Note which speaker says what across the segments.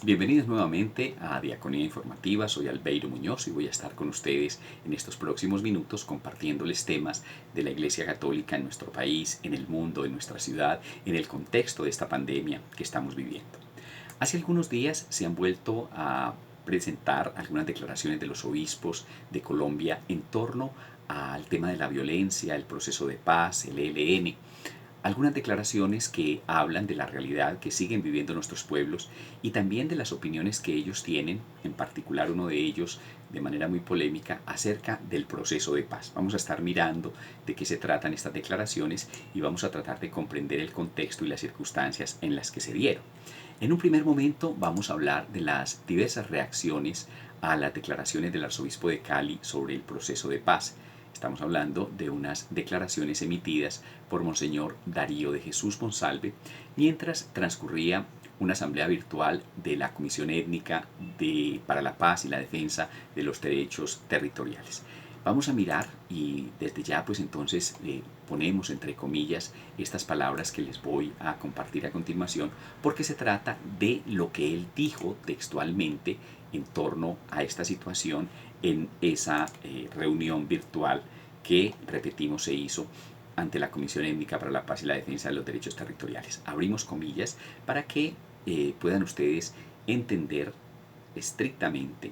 Speaker 1: Bienvenidos nuevamente a Diaconía Informativa, soy Albeiro Muñoz y voy a estar con ustedes en estos próximos minutos compartiéndoles temas de la Iglesia Católica en nuestro país, en el mundo, en nuestra ciudad, en el contexto de esta pandemia que estamos viviendo. Hace algunos días se han vuelto a presentar algunas declaraciones de los obispos de Colombia en torno al tema de la violencia, el proceso de paz, el ELN, algunas declaraciones que hablan de la realidad que siguen viviendo nuestros pueblos y también de las opiniones que ellos tienen, en particular uno de ellos de manera muy polémica, acerca del proceso de paz. Vamos a estar mirando de qué se tratan estas declaraciones y vamos a tratar de comprender el contexto y las circunstancias en las que se dieron. En un primer momento vamos a hablar de las diversas reacciones a las declaraciones del arzobispo de Cali sobre el proceso de paz. Estamos hablando de unas declaraciones emitidas por Monseñor Darío de Jesús Monsalve mientras transcurría una asamblea virtual de la Comisión Étnica para la Paz y la Defensa de los Derechos Territoriales. Vamos a mirar y desde ya pues entonces ponemos entre comillas estas palabras que les voy a compartir a continuación porque se trata de lo que él dijo textualmente en torno a esta situación en esa reunión virtual que, repetimos, se hizo ante la Comisión Étnica para la Paz y la Defensa de los Derechos Territoriales. Abrimos comillas para que puedan ustedes entender estrictamente,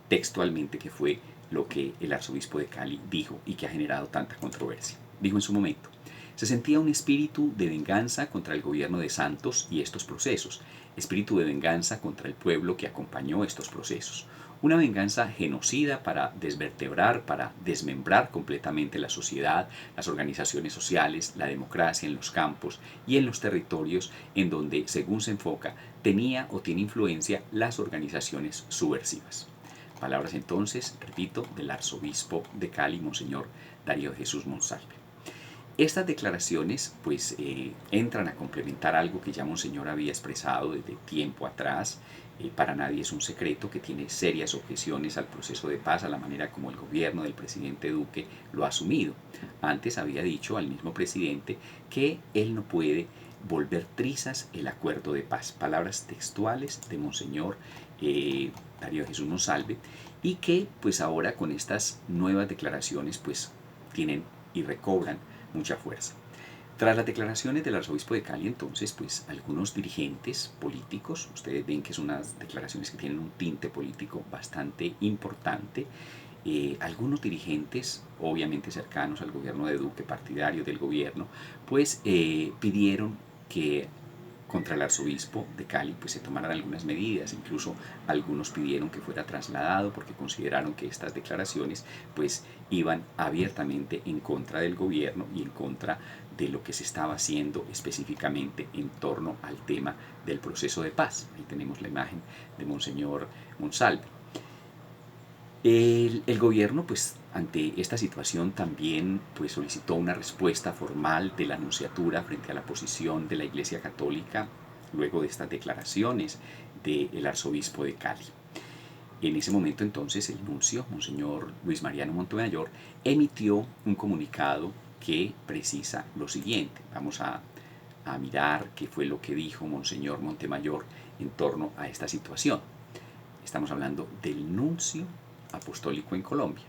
Speaker 1: textualmente, qué fue lo que el arzobispo de Cali dijo y que ha generado tanta controversia. Dijo en su momento: se sentía un espíritu de venganza contra el gobierno de Santos y estos procesos, espíritu de venganza contra el pueblo que acompañó estos procesos, una venganza genocida para desvertebrar, para desmembrar completamente la sociedad, las organizaciones sociales, la democracia en los campos y en los territorios en donde, según se enfoca, tenía o tiene influencia las organizaciones subversivas. Palabras entonces, repito, del arzobispo de Cali, Monseñor Darío Jesús Monsalve. Estas declaraciones pues entran a complementar algo que ya Monseñor había expresado desde tiempo atrás. Para nadie es un secreto que tiene serias objeciones al proceso de paz, a la manera como el gobierno del presidente Duque lo ha asumido. Antes había dicho al mismo presidente que él no puede volver trizas el acuerdo de paz. Palabras textuales de Monseñor Darío Jesús Monsalve, y que pues ahora con estas nuevas declaraciones pues tienen y recobran mucha fuerza. Tras las declaraciones del arzobispo de Cali, entonces, pues algunos dirigentes políticos, ustedes ven que son unas declaraciones que tienen un tinte político bastante importante, algunos dirigentes, obviamente cercanos al gobierno de Duque, partidarios del gobierno, pues pidieron que contra el arzobispo de Cali pues se tomaran algunas medidas, incluso algunos pidieron que fuera trasladado porque consideraron que estas declaraciones pues iban abiertamente en contra del gobierno y en contra de lo que se estaba haciendo específicamente en torno al tema del proceso de paz. Ahí tenemos la imagen de Monseñor Monsalve. El gobierno, pues, ante esta situación también pues, solicitó una respuesta formal de la Nunciatura frente a la posición de la Iglesia Católica luego de estas declaraciones del arzobispo de Cali. En ese momento entonces el nuncio, Monseñor Luis Mariano Montemayor, emitió un comunicado que precisa lo siguiente. Vamos a mirar qué fue lo que dijo Monseñor Montemayor en torno a esta situación. Estamos hablando del nuncio apostólico en Colombia.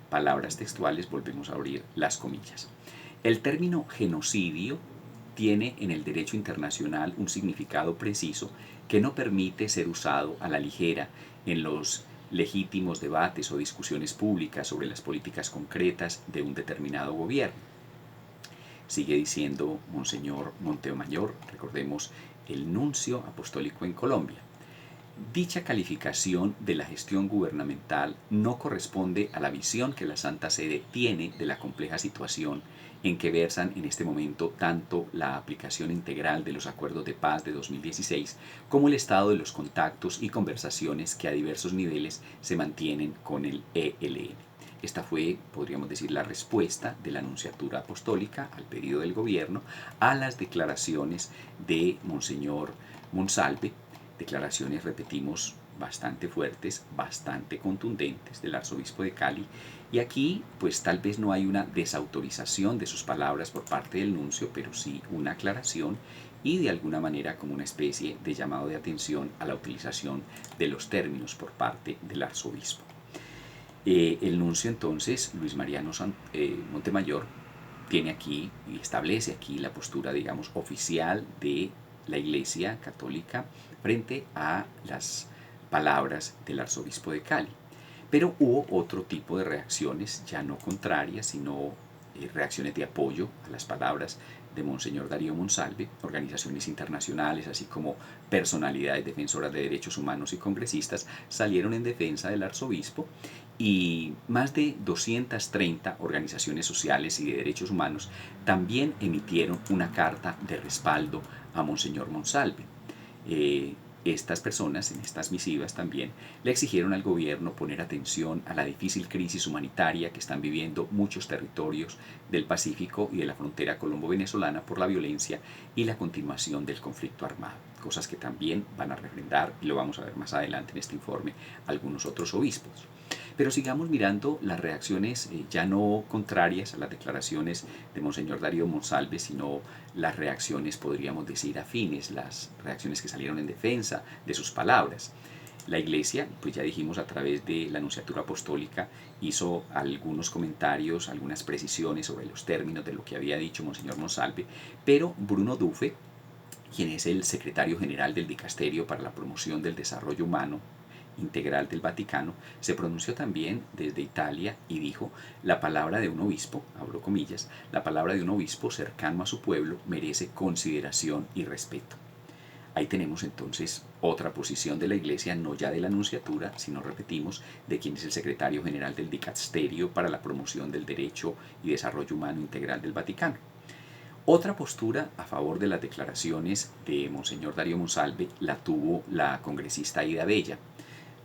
Speaker 1: Palabras textuales, volvemos a abrir las comillas. El término genocidio tiene en el derecho internacional un significado preciso que no permite ser usado a la ligera en los legítimos debates o discusiones públicas sobre las políticas concretas de un determinado gobierno. Sigue diciendo Monseñor Montemayor, recordemos, el nuncio apostólico en Colombia. Dicha calificación de la gestión gubernamental no corresponde a la visión que la Santa Sede tiene de la compleja situación en que versan en este momento tanto la aplicación integral de los acuerdos de paz de 2016 como el estado de los contactos y conversaciones que a diversos niveles se mantienen con el ELN. Esta fue, podríamos decir, la respuesta de la Nunciatura Apostólica al pedido del gobierno a las declaraciones de Monseñor Monsalve, declaraciones, repetimos, bastante fuertes, bastante contundentes del arzobispo de Cali, y aquí pues tal vez no hay una desautorización de sus palabras por parte del nuncio, pero sí una aclaración y de alguna manera como una especie de llamado de atención a la utilización de los términos por parte del arzobispo. El nuncio entonces, Luis Mariano Montemayor, tiene aquí y establece aquí la postura, digamos, oficial de la Iglesia Católica frente a las palabras del arzobispo de Cali. Pero hubo otro tipo de reacciones, ya no contrarias, sino reacciones de apoyo a las palabras de Monseñor Darío Monsalve, organizaciones internacionales, así como personalidades defensoras de derechos humanos y congresistas, salieron en defensa del arzobispo y más de 230 organizaciones sociales y de derechos humanos también emitieron una carta de respaldo a Monseñor Monsalve. Estas personas, en estas misivas también, le exigieron al gobierno poner atención a la difícil crisis humanitaria que están viviendo muchos territorios del Pacífico y de la frontera colombo-venezolana por la violencia y la continuación del conflicto armado, cosas que también van a refrendar, y lo vamos a ver más adelante en este informe, algunos otros obispos. Pero sigamos mirando las reacciones ya no contrarias a las declaraciones de Monseñor Darío Monsalve, sino las reacciones, podríamos decir, afines, las reacciones que salieron en defensa de sus palabras. La Iglesia, pues ya dijimos a través de la Nunciatura Apostólica, hizo algunos comentarios, algunas precisiones sobre los términos de lo que había dicho Monseñor Monsalve, pero Bruno Dufe, quien es el secretario general del Dicasterio para la Promoción del Desarrollo Humano Integral del Vaticano, se pronunció también desde Italia y dijo: la palabra de un obispo, abro comillas, la palabra de un obispo cercano a su pueblo merece consideración y respeto. Ahí tenemos entonces otra posición de la Iglesia, no ya de la Nunciatura, sino, repetimos, de quien es el secretario general del Dicasterio para la Promoción del Derecho y Desarrollo Humano Integral del Vaticano. Otra postura a favor de las declaraciones de Monseñor Darío Monsalve la tuvo la congresista Aida Bella.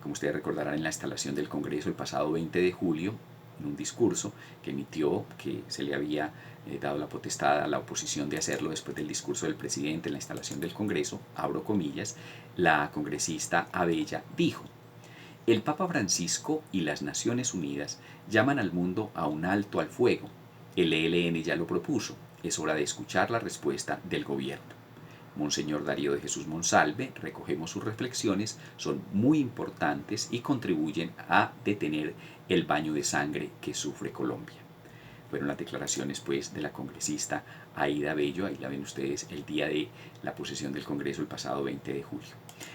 Speaker 1: Como ustedes recordarán, en la instalación del Congreso el pasado 20 de julio, en un discurso que emitió, que se le había dado la potestad a la oposición de hacerlo después del discurso del presidente en la instalación del Congreso, abro comillas, la congresista Abella dijo: el Papa Francisco y las Naciones Unidas llaman al mundo a un alto al fuego. El ELN ya lo propuso. Es hora de escuchar la respuesta del gobierno. Monseñor Darío de Jesús Monsalve, recogemos sus reflexiones, son muy importantes y contribuyen a detener el baño de sangre que sufre Colombia. Fueron las declaraciones pues de la congresista Aida Bello, ahí la ven ustedes, el día de la posesión del Congreso el pasado 20 de julio.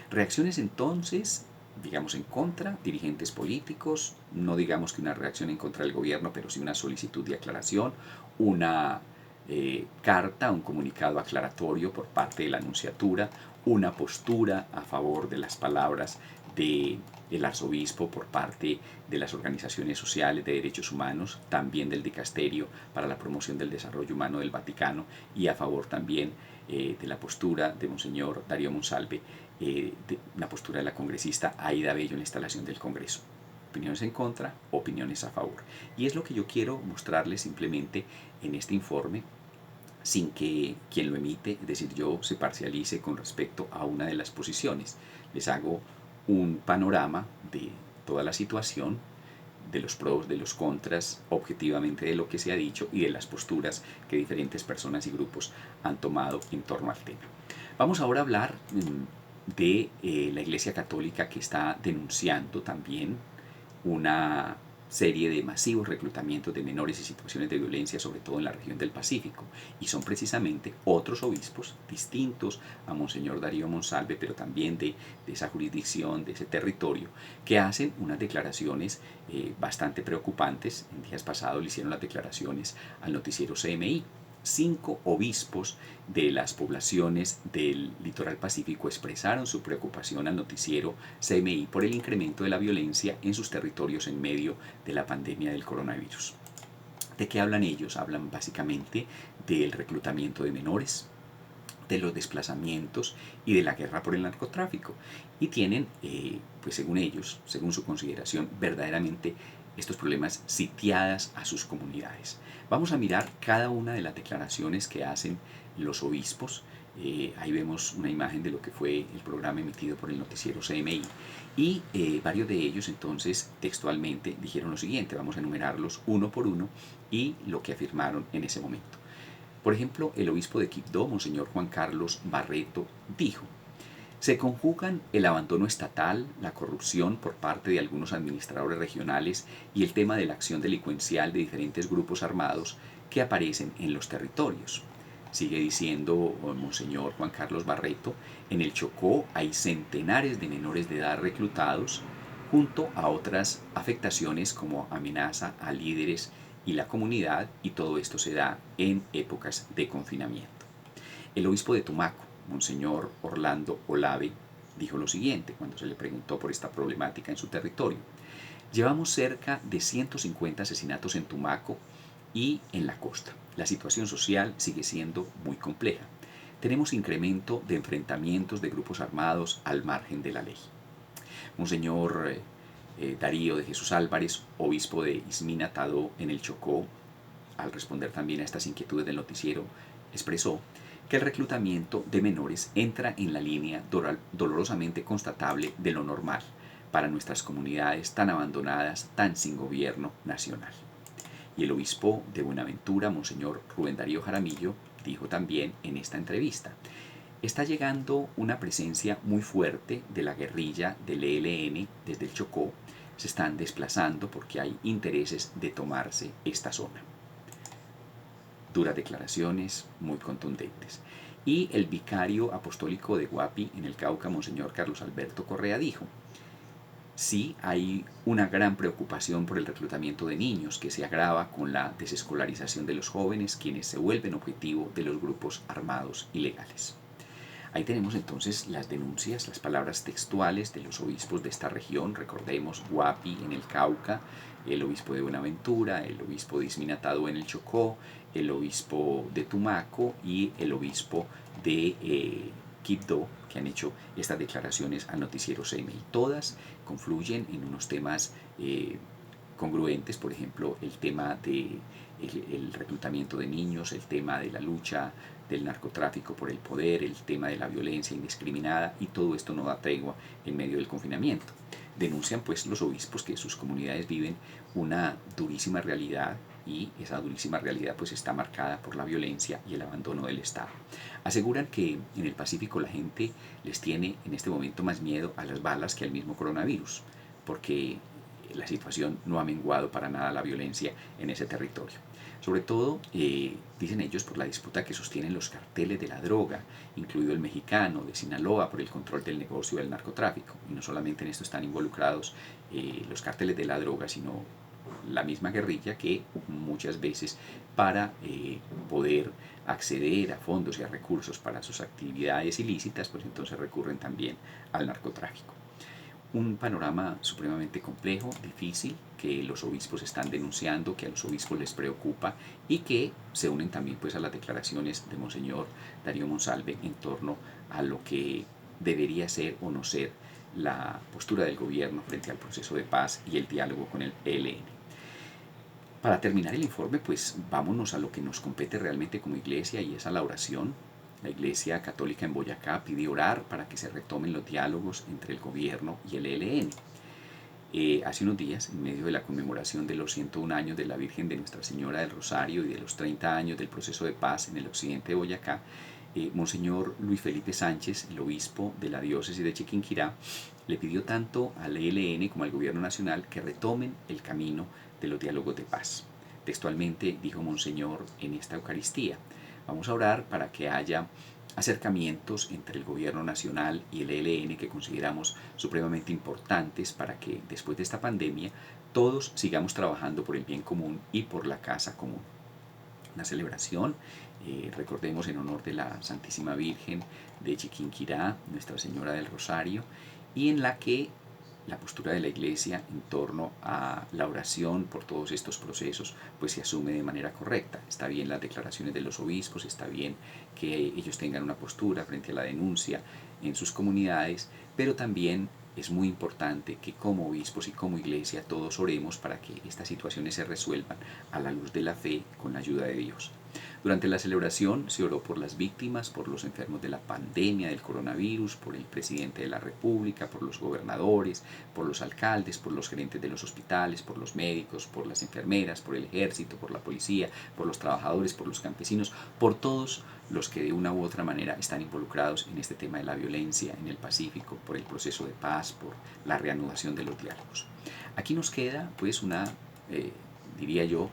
Speaker 1: Reacciones entonces, digamos, en contra, dirigentes políticos, no digamos que una reacción en contra del gobierno, pero sí una solicitud de aclaración, una carta, un comunicado aclaratorio por parte de la Nunciatura, una postura a favor de las palabras del arzobispo por parte de las organizaciones sociales de derechos humanos, también del Dicasterio para la Promoción del Desarrollo Humano del Vaticano, y a favor también de la postura de Monseñor Darío Monsalve, la postura de la congresista Aida Bello en la instalación del Congreso. Opiniones en contra, opiniones a favor. Y es lo que yo quiero mostrarles simplemente en este informe, sin que quien lo emite, es decir, yo, se parcialice con respecto a una de las posiciones. Les hago un panorama de toda la situación, de los pros, de los contras, objetivamente de lo que se ha dicho y de las posturas que diferentes personas y grupos han tomado en torno al tema. Vamos ahora a hablar de la Iglesia Católica, que está denunciando también una serie de masivos reclutamientos de menores y situaciones de violencia, sobre todo en la región del Pacífico, y son precisamente otros obispos distintos a Monseñor Darío Monsalve, pero también de esa jurisdicción, de ese territorio, que hacen unas declaraciones bastante preocupantes. En días pasados le hicieron las declaraciones al noticiero CMI. 5 obispos de las poblaciones del litoral pacífico expresaron su preocupación al noticiero CMI por el incremento de la violencia en sus territorios en medio de la pandemia del coronavirus. ¿De qué hablan ellos? Hablan básicamente del reclutamiento de menores, de los desplazamientos y de la guerra por el narcotráfico. Y tienen, pues según ellos, según su consideración, verdaderamente estos problemas sitiadas a sus comunidades. Vamos a mirar cada una de las declaraciones que hacen los obispos. Ahí vemos una imagen de lo que fue el programa emitido por el noticiero CMI. Y varios de ellos entonces textualmente dijeron lo siguiente. Vamos a enumerarlos uno por uno y lo que afirmaron en ese momento. Por ejemplo, el obispo de Quibdó, Monseñor Juan Carlos Barreto, dijo: se conjugan el abandono estatal, la corrupción por parte de algunos administradores regionales y el tema de la acción delincuencial de diferentes grupos armados que aparecen en los territorios. Sigue diciendo Monseñor Juan Carlos Barreto: en el Chocó hay centenares de menores de edad reclutados, junto a otras afectaciones como amenaza a líderes y la comunidad, y todo esto se da en épocas de confinamiento. El obispo de Tumaco, Monseñor Orlando Olave, dijo lo siguiente cuando se le preguntó por esta problemática en su territorio: llevamos cerca de 150 asesinatos en Tumaco y en la costa. La situación social sigue siendo muy compleja. Tenemos incremento de enfrentamientos de grupos armados al margen de la ley. Monseñor Darío de Jesús Álvarez, obispo de Ismina-Tadó en el Chocó, al responder también a estas inquietudes del noticiero, expresó que el reclutamiento de menores entra en la línea dolorosamente constatable de lo normal para nuestras comunidades tan abandonadas, tan sin gobierno nacional. Y el obispo de Buenaventura, Monseñor Rubén Darío Jaramillo, dijo también en esta entrevista: está llegando una presencia muy fuerte de la guerrilla del ELN desde el Chocó. Se están desplazando porque hay intereses de tomarse esta zona. Duras declaraciones muy contundentes. Y el vicario apostólico de Guapi en el Cauca, Monseñor Carlos Alberto Correa, dijo: sí hay una gran preocupación por el reclutamiento de niños, que se agrava con la desescolarización de los jóvenes, quienes se vuelven objetivo de los grupos armados ilegales. Ahí tenemos entonces las denuncias, las palabras textuales de los obispos de esta región. Recordemos: Guapi en el Cauca, el obispo de Buenaventura, el obispo de Ismina-Tadó en el Chocó, el obispo de Tumaco y el obispo de Quibdó, que han hecho estas declaraciones al noticiero CMI. Todas confluyen en unos temas congruentes, por ejemplo, el tema del reclutamiento de niños, el tema de la lucha del narcotráfico por el poder, el tema de la violencia indiscriminada, y todo esto no da tregua en medio del confinamiento. Denuncian pues los obispos que sus comunidades viven una durísima realidad, y esa durísima realidad pues está marcada por la violencia y el abandono del Estado. Aseguran que en el Pacífico la gente les tiene en este momento más miedo a las balas que al mismo coronavirus, porque la situación no ha menguado para nada la violencia en ese territorio. Sobre todo, dicen ellos, por la disputa que sostienen los carteles de la droga, incluido el mexicano de Sinaloa, por el control del negocio del narcotráfico. Y no solamente en esto están involucrados los carteles de la droga, sino la misma guerrilla, que muchas veces para poder acceder a fondos y a recursos para sus actividades ilícitas, pues entonces recurren también al narcotráfico. Un panorama supremamente complejo, difícil, que los obispos están denunciando, que a los obispos les preocupa, y que se unen también pues a las declaraciones de Monseñor Darío Monsalve en torno a lo que debería ser o no ser la postura del gobierno frente al proceso de paz y el diálogo con el ELN. Para terminar el informe, pues vámonos a lo que nos compete realmente como iglesia, y es a la oración. La Iglesia Católica en Boyacá pide orar para que se retomen los diálogos entre el gobierno y el ELN. Hace unos días, en medio de la conmemoración de los 101 años de la Virgen de Nuestra Señora del Rosario y de los 30 años del proceso de paz en el occidente de Boyacá, Monseñor Luis Felipe Sánchez, el obispo de la diócesis de Chiquinquirá, le pidió tanto al ELN como al gobierno nacional que retomen el camino de los diálogos de paz. Textualmente dijo Monseñor en esta Eucaristía: vamos a orar para que haya acercamientos entre el gobierno nacional y el ELN, que consideramos supremamente importantes para que después de esta pandemia todos sigamos trabajando por el bien común y por la casa común. Una celebración, recordemos, en honor de la Santísima Virgen de Chiquinquirá, Nuestra Señora del Rosario, y en la que la postura de la Iglesia en torno a la oración por todos estos procesos pues se asume de manera correcta. Está bien las declaraciones de los obispos, está bien que ellos tengan una postura frente a la denuncia en sus comunidades, pero también es muy importante que como obispos y como Iglesia todos oremos para que estas situaciones se resuelvan a la luz de la fe, con la ayuda de Dios. Durante la celebración se oró por las víctimas, por los enfermos de la pandemia del coronavirus, por el presidente de la República, por los gobernadores, por los alcaldes, por los gerentes de los hospitales, por los médicos, por las enfermeras, por el ejército, por la policía, por los trabajadores, por los campesinos, por todos los que de una u otra manera están involucrados en este tema de la violencia en el Pacífico, por el proceso de paz, por la reanudación de los diálogos. Aquí nos queda pues diría yo,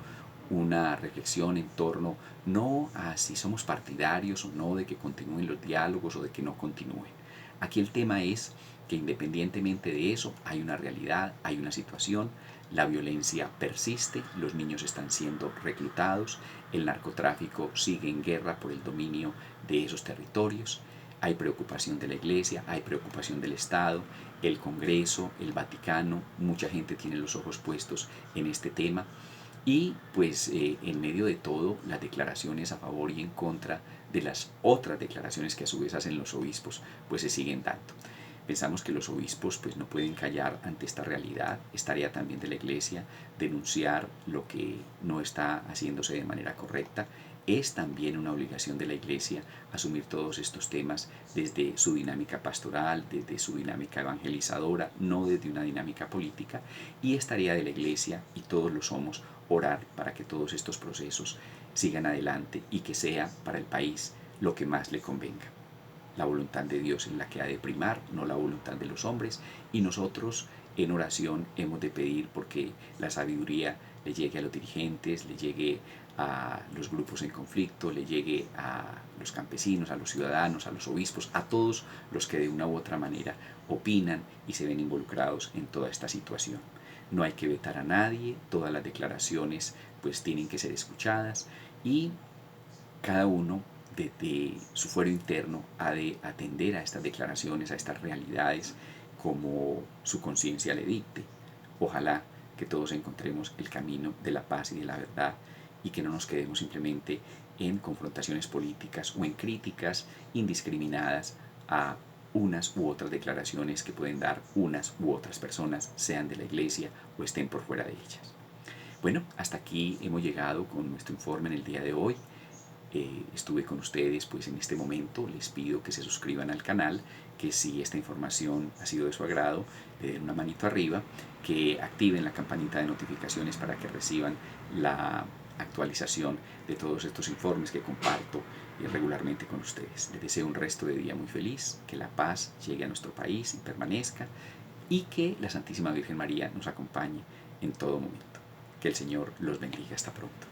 Speaker 1: una reflexión en torno no a si somos partidarios o no de que continúen los diálogos o de que no continúen. Aquí el tema es que independientemente de eso hay una realidad, hay una situación, la violencia persiste, los niños están siendo reclutados, el narcotráfico sigue en guerra por el dominio de esos territorios, hay preocupación de la Iglesia, hay preocupación del Estado, el Congreso, el Vaticano, mucha gente tiene los ojos puestos en este tema y pues en medio de todo las declaraciones a favor y en contra de las otras declaraciones que a su vez hacen los obispos pues se siguen dando. Pensamos que los obispos pues no pueden callar ante esta realidad, es tarea también de la Iglesia denunciar lo que no está haciéndose de manera correcta, es también una obligación de la Iglesia asumir todos estos temas desde su dinámica pastoral, desde su dinámica evangelizadora, no desde una dinámica política, y es tarea de la Iglesia, y todos lo somos, orar para que todos estos procesos sigan adelante y que sea para el país lo que más le convenga. La voluntad de Dios es la que ha de primar, no la voluntad de los hombres, y nosotros en oración hemos de pedir porque la sabiduría le llegue a los dirigentes, le llegue a los grupos en conflicto, le llegue a los campesinos, a los ciudadanos, a los obispos, a todos los que de una u otra manera opinan y se ven involucrados en toda esta situación. No hay que vetar a nadie, todas las declaraciones pues tienen que ser escuchadas y cada uno desde su fuero interno ha de atender a estas declaraciones, a estas realidades como su conciencia le dicte. Ojalá que todos encontremos el camino de la paz y de la verdad y que no nos quedemos simplemente en confrontaciones políticas o en críticas indiscriminadas a unas u otras declaraciones que pueden dar unas u otras personas, sean de la Iglesia o estén por fuera de ellas. Bueno, hasta aquí hemos llegado con nuestro informe en el día de hoy. Estuve con ustedes pues en este momento. Les pido que se suscriban al canal, que si esta información ha sido de su agrado, le den una manito arriba, que activen la campanita de notificaciones para que reciban la actualización de todos estos informes que comparto regularmente con ustedes. Les deseo un resto de día muy feliz, que la paz llegue a nuestro país y permanezca, y que la Santísima Virgen María nos acompañe en todo momento. Que el Señor los bendiga. Hasta pronto.